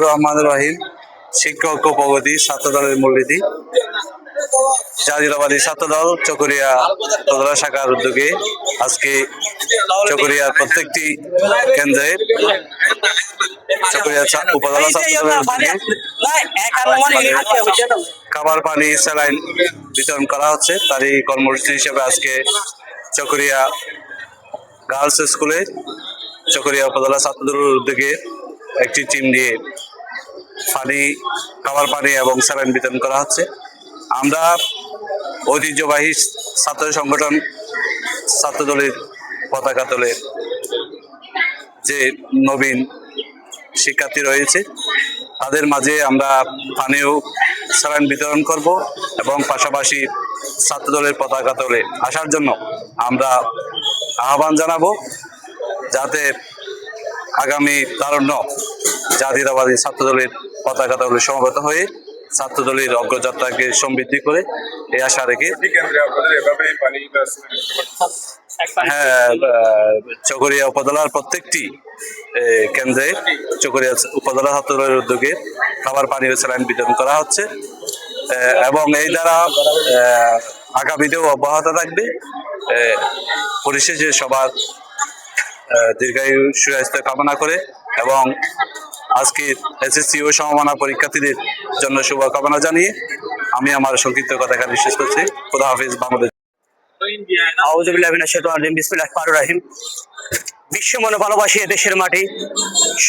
রহমান রহিম, শিক্ষক ও প্রগতি ছাত্র দলের মূলনীতি। জাতীয়তাবাদী ছাত্রদল চকরিয়া উপজেলা শাখার উদ্যোগে আজকে চকরিয়ার প্রত্যেকটি কেন্দ্রে চকরিয়া উপজেলা ছাত্রদলের উদ্যোগে খাবার পানি স্যালাইন বিতরণ করা হচ্ছে। তারই কর্মসূচি হিসেবে আজকে চকরিয়া গার্লস স্কুলে চকরিয়া উপজেলা ছাত্রদলের উদ্যোগে একটি টিম নিয়ে খাবার পানি এবং স্যালাইন বিতরণ করা হচ্ছে। আমরা ঐতিহ্যবাহী ছাত্র সংগঠন ছাত্রদলের পতাকা তোলে যে নবীন শিক্ষার্থী রয়েছে তাদের মাঝে আমরা পানীয় স্যালাইন বিতরণ করব এবং পাশাপাশি ছাত্রদলের পতাকা তোলে আসার জন্য আমরা আহ্বান জানাবো, যাতে আগামী তারুণ্য জাতীয়তাবাদী ছাত্রদলের পতাকা তলে সমবেত হয়ে ছাত্রদলের অগ্রযাত্রাকে সমৃদ্ধি করে এই আশা রেখে চকরিয়া উপজেলার প্রত্যেকটি কেন্দ্রে চকরিয়া উপজেলা ছাত্রদলের উদ্যোগে খাবার পানি ও স্যালাইন বিতরণ করা হচ্ছে এবং এই দ্বারা আগামীতেও অব্যাহত থাকবে। পরিশেষে সবার দীর্ঘায়ু সুস্বাস্থ্য কামনা করে এবং আজকে এসএসসি ও সমমানা পরীক্ষার্থীদের জন্য শুভকামনা জানিয়ে আমি আমার সংক্ষিপ্ত কথা এখানে শেষ করছি। খোদা হাফিজ। বাংলাদেশ। বিশ্ব মনে ভালোবাসি দেশের মাটি,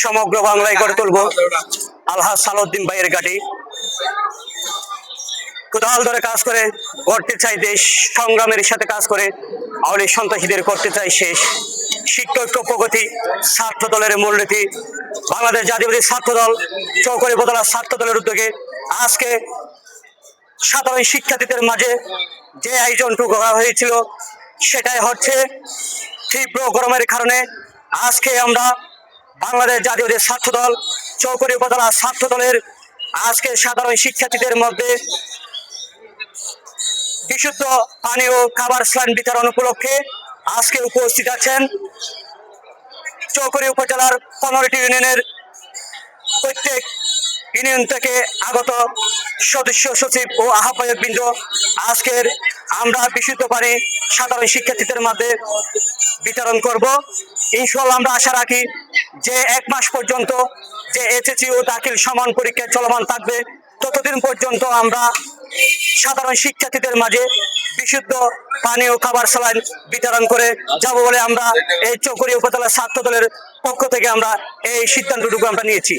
সমগ্র বাংলায় গড়ে তুলব আলহাজ সালাউদ্দিন ভাইয়ের ঘাঁটি। কোদাল ধরে কাজ করে গড়তে চাই দেশ, সংগ্রামের সাথে কাজ করে আওয়ামী সন্ত্রাসীদের করতে চাই শেষ। শিক্ষক প্রগতি ছাত্র দলের মূলনীতি। বাংলাদেশ জাতীয়তাবাদী ছাত্র দল চকরিয়া উপজেলা ছাত্র দলের উদ্যোগে আজকে সাধারণ শিক্ষার্থীদের মাঝে যে আয়োজনটুকু করা হয়েছিল সেটাই হচ্ছে তীব্র গরমের কারণে আজকে আমরা বাংলাদেশ জাতীয়তাবাদী ছাত্র দল চকরিয়া উপজেলা ছাত্র দলের আজকে সাধারণ শিক্ষার্থীদের মধ্যে বিশুদ্ধ পানীয় খাবার স্যালাইন বিতরণ উপলক্ষে আজকে উপস্থিত আছেন চকরিয়া উপজেলার 15টি ইউনিয়নের প্রত্যেক ইউনিয়ন থেকে আগত সদস্য সচিব ও আহ্বায়ক বৃন্দ। আজকের আমরা বিশুদ্ধ পানি সাধারণ শিক্ষার্থীদের মধ্যে বিতরণ করব। ইনশাআল্লাহ আমরা আশা রাখি যে 1 মাস পর্যন্ত যে এসএসসি ও দাখিল সমান পরীক্ষা চলমান থাকবে ততদিন পর্যন্ত আমরা সাধারণ শিক্ষার্থীদের মাঝে বিশুদ্ধ পানি ও খাবার স্যালাইন বিতরণ করে যাব বলে আমরা এই চকরিয়া উপজেলা ছাত্র দলের পক্ষ থেকে আমরা এই সিদ্ধান্তটুকু আমরা নিয়েছি।